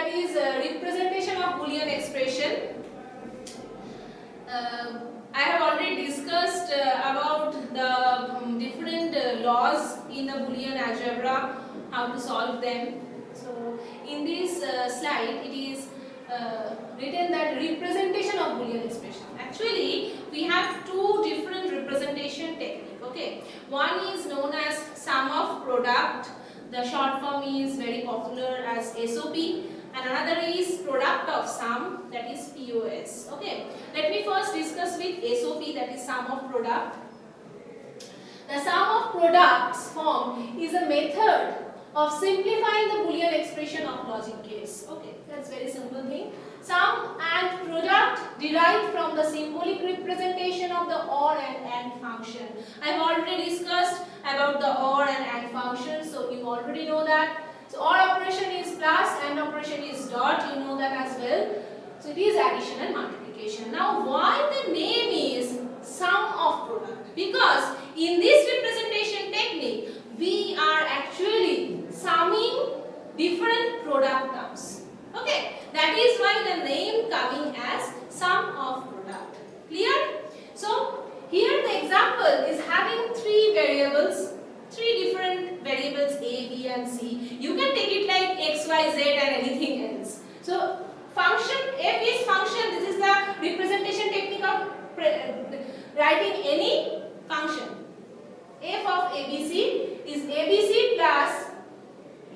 that is representation of Boolean expression. I have already discussed about the different laws in the Boolean algebra, how to solve them. So in this slide it is written that representation of Boolean expression. Actually we have two different representation technique. Okay, one is known as sum of product. The short form is very popular as SOP, and another is product of sum, that is POS. Okay, let me first discuss with SOP, that is sum of product. The sum of products form is a method of simplifying the Boolean expression of logic gates. Okay, that's very simple thing. Sum and product derived from the symbolic representation of the OR and AND function. I have already discussed about the OR and AND function, so you already know that. So OR operation is plus, AND operation is dot, you know that as well. So it is addition and multiplication. Now why the name is sum of product? Because in this representation technique we are actually summing different product terms. Okay, that is why the name coming as sum of product. Clear? So here the example is having three variables, three different variables A, B and C. You can take it like X, Y, Z and anything else. So function, F is function. This is the representation technique of writing any function. F of ABC is ABC plus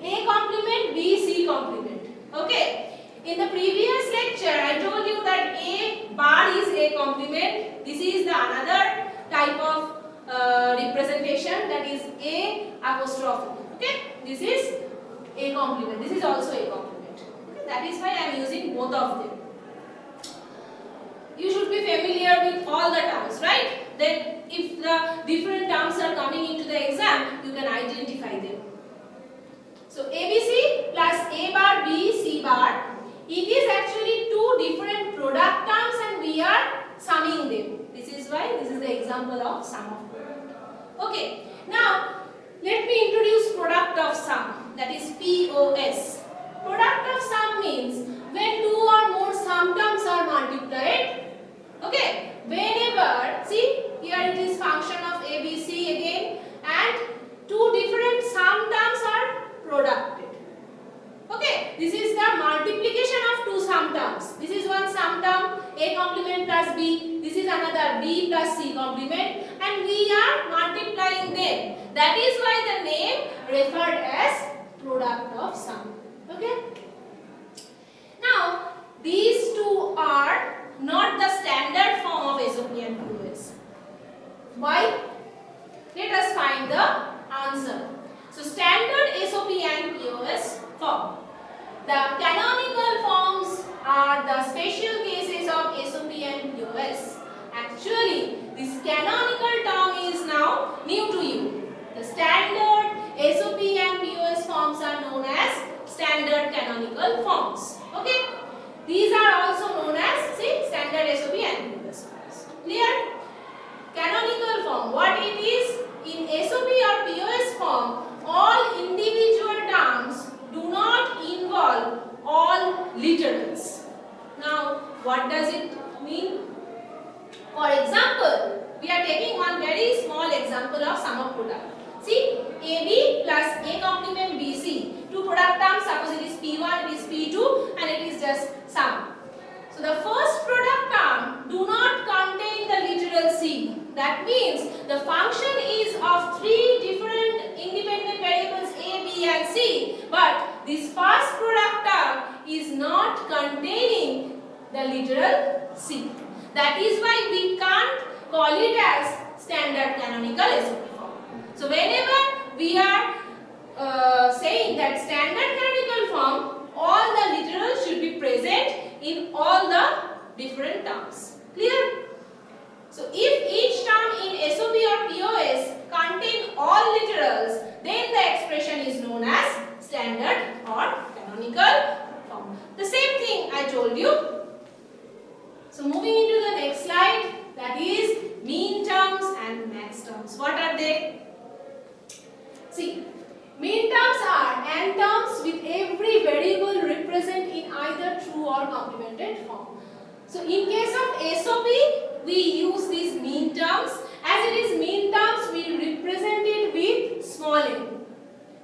A complement B C complement. Okay, in the previous lecture I told you that A bar is A complement. This is the another type of representation, that is A apostrophe. Okay, this is A complement. This is also A complement. Okay, that is why I am using both of them. You should be familiar with all the terms, right? Then if the different terms are coming into the exam, you can identify them. So ABC plus A bar B C bar, it is actually two different product terms and we are summing them. This is why this is the example of sum of product. Okay, now let me introduce product of sum, that is POS. Product of sum means when two or more sum terms are multiplied. Okay, whenever, see here it is function of ABC again, and two different sum terms are producted. Okay, this is the multiplication of two sum terms. This is one sum term A complement plus B. This is another B plus C complement, and we are multiplying them. That is why the name referred as product of sum. Okay. Now these two are not the standard form of SOP and POS. Why? Let us find the answer. So standard SOP and POS form. The canonical forms are the special cases of SOP and POS. Actually, this canonical term is now new to you. The standard SOP and POS forms are known as standard canonical forms. Okay? These are also known as, see, standard SOP and POS forms. Clear? Canonical form, what it is? In SOP or POS form, all individual terms do not involve all literals. Now, what does it mean? For example, we are taking one very small example of sum of product. See, AB plus A complement BC. Two product terms, suppose it is P1, it is P2 and it is just sum. So the first product term do not contain the literal C. That means the function is of three different independent variables A, B and C, but this first product term is not containing the literal C. That is why we can't call it as standard canonical SOP form. So whenever we are saying that standard canonical form, all the literals should be present in all the different terms. Clear? So if each term in SOP or POS contain all literals, then the expression is known as standard or canonical form. The same thing I told you. So moving into the next slide, that is mean terms and max terms. What are they? See, mean terms are n terms with every variable represent in or complemented form. So in case of SOP, we use these mean terms. As it is mean terms, we represent it with small m.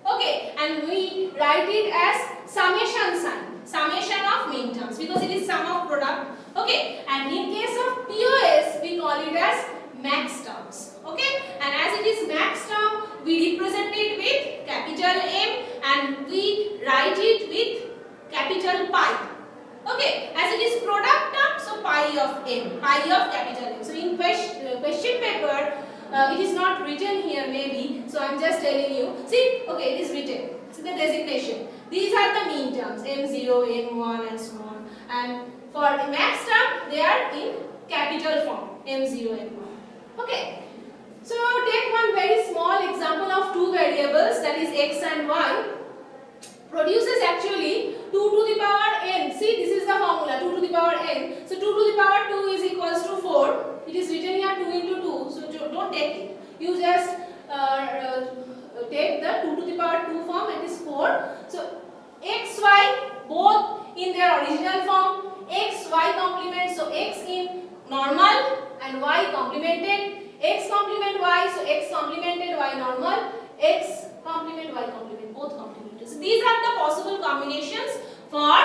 Okay, and we write it as summation sign, summation of mean terms, because it is sum of product. Okay, and in case of POS, we call it as max terms. Okay, and as it is max term, we represent it with capital M and we write it with capital pi. Okay, as it is product term, so pi of m, pi of capital M. So in question paper, it is not written here maybe, so I am just telling you. See, okay, it is written. See the designation. These are the mean terms, M0, M1 and so on. And for the max term, they are in capital form, M0, M1. Okay. So take one very small example of two variables, that is x and y. Produces actually 2 to the power n. See, this is the formula, 2 to the power n. So 2 to the power 2 is equals to 4. It is written here 2 into 2. So don't take it. You just take the 2 to the power 2 form, it is 4. So x, y both in their original form. X, y complement. So x in normal and y complemented. X complement y. So x complemented, y normal. X complement, y complement, both complemented. So these are the possible combinations for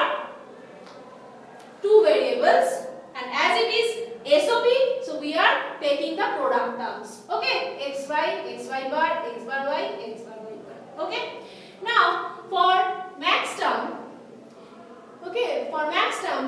two variables, and as it is SOP, so we are taking the product terms. Okay, x y bar, x bar y, x bar y bar. Okay. Now for max term,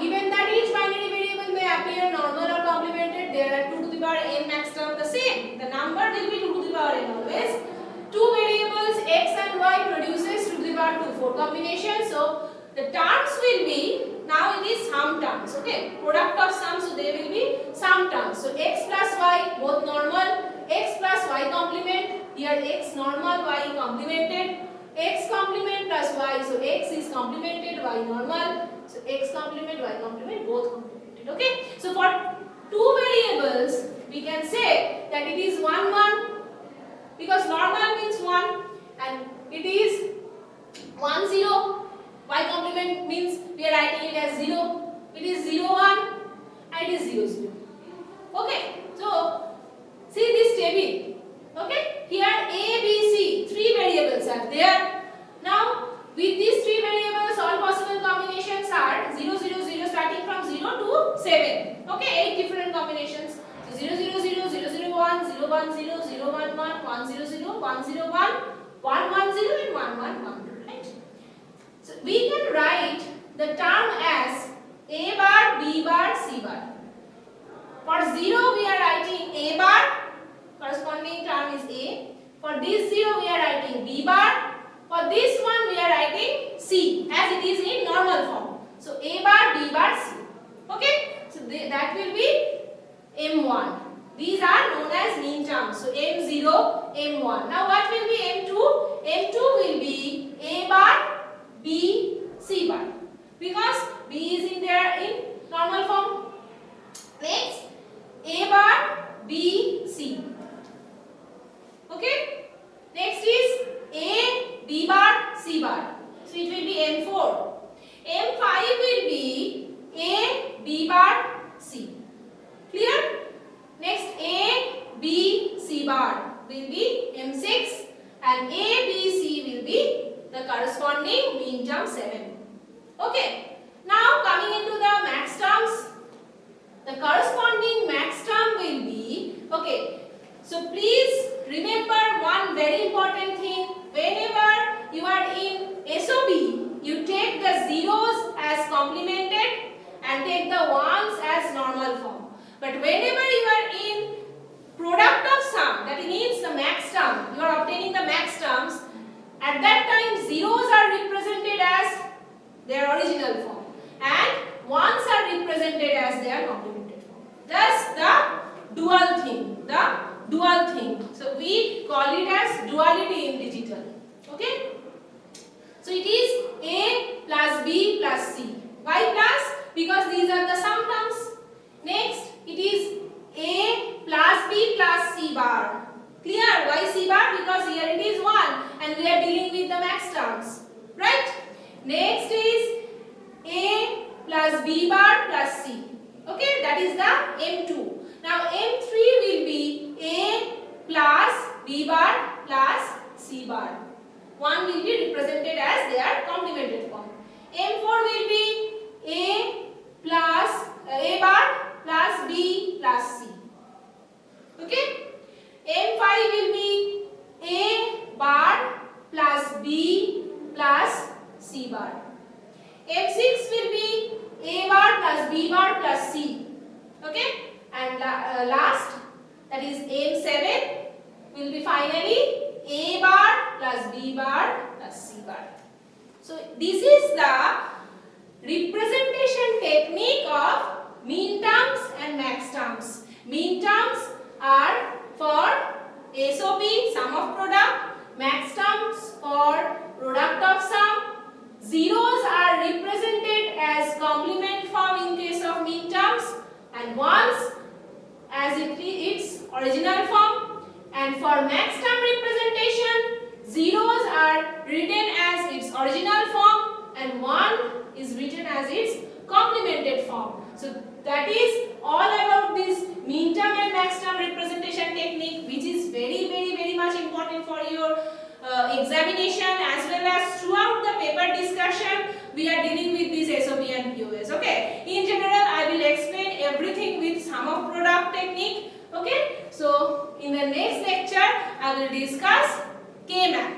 given that each binary variable may appear normal or complemented, there are 2 to the power n max term the same. The number will be 2 to the power n always. Two variables x and y produces 2 to the power 2, 4 combinations. So the terms will be, now it is sum terms. Okay, product of sum, so they will be sum terms. So x plus y both normal, x plus y complement, here x normal, y complemented, x complement plus y, so x is complemented, y normal, so x complement, y complement, both complemented. Okay, so for two variables we can say that it is 1 1, because normal means 1 and it is 1 0. Y complement means we are writing it as 0. It is 0 1 and it is 0 0. Okay, so see this table. Okay, here A, B, C, three variables are there. Now with these three variables, all possible combinations are 0 0 0, starting from 0 to 7. Okay, 8 different combinations. So 0 0 0, 0 0 1, 0 1 0, 0 1 1, 1 0 0, 1 0 1, 1 1 0 and 1 1 1. Right? So we can write the term as A bar, B bar, C bar. For 0 we are writing A bar, corresponding term is A. For this 0 we are writing B bar. For this one we are writing C, as it is in normal form. So A bar, B bar, C. Okay, so that will be M1. These are known as mean terms. So M0, M1. Now what will be M2? M2 will be A bar, B, C bar, because B is in there in normal form. Next, A bar, B, C. Okay. Next is A, B bar, C bar. So it will be M4. M5 will be A, B bar, C. Clear? Next, A, B, C bar will be M6 and A, B, C will be the corresponding mean term 7. Okay. Now coming into the max terms, the corresponding max term will be, okay, so please remember one very important thing. Whenever you are in SOP, you take the zeros as complemented and take the ones as normal form. But whenever you are in product of sum, that means the max term, you are obtaining the max terms, at that time zeros are represented as their original form and ones are represented as their complemented form. Thus the dual thing. So we call it as duality in digital. Okay. So it is A plus B plus C. Why plus? Because these are the sum terms. Next, it is A plus B plus C bar. Clear? Why C bar? Because here it is 1 and we are dealing with the max terms. Right? Next is A plus B bar plus C. Okay, that is the M2. Now M3 will be A plus B bar plus C bar. One will be represented as their complemented form. M4 will be A plus A bar plus B plus C. Okay. M5 will be A bar plus B plus C bar. M6 will be A bar plus B bar plus C. Okay. And last, that is M7 will be finally A bar plus B bar plus C bar. So this is the representation technique of mean terms and max terms. Mean terms are for SOP, sum of product, max terms for product of sum. Zeros are represented as complement form in case of mean terms, and ones as its original form. And for max term representation, zeros are written as its original form and 1 is written as its complemented form. So that is all about this mean term and max term representation technique, which is very much important for your examination as well as throughout the paper discussion. We are dealing with this SOP and POS. Okay. In general, I will explain everything with sum of product technique. Okay. So in the next lecture, I will discuss K-map.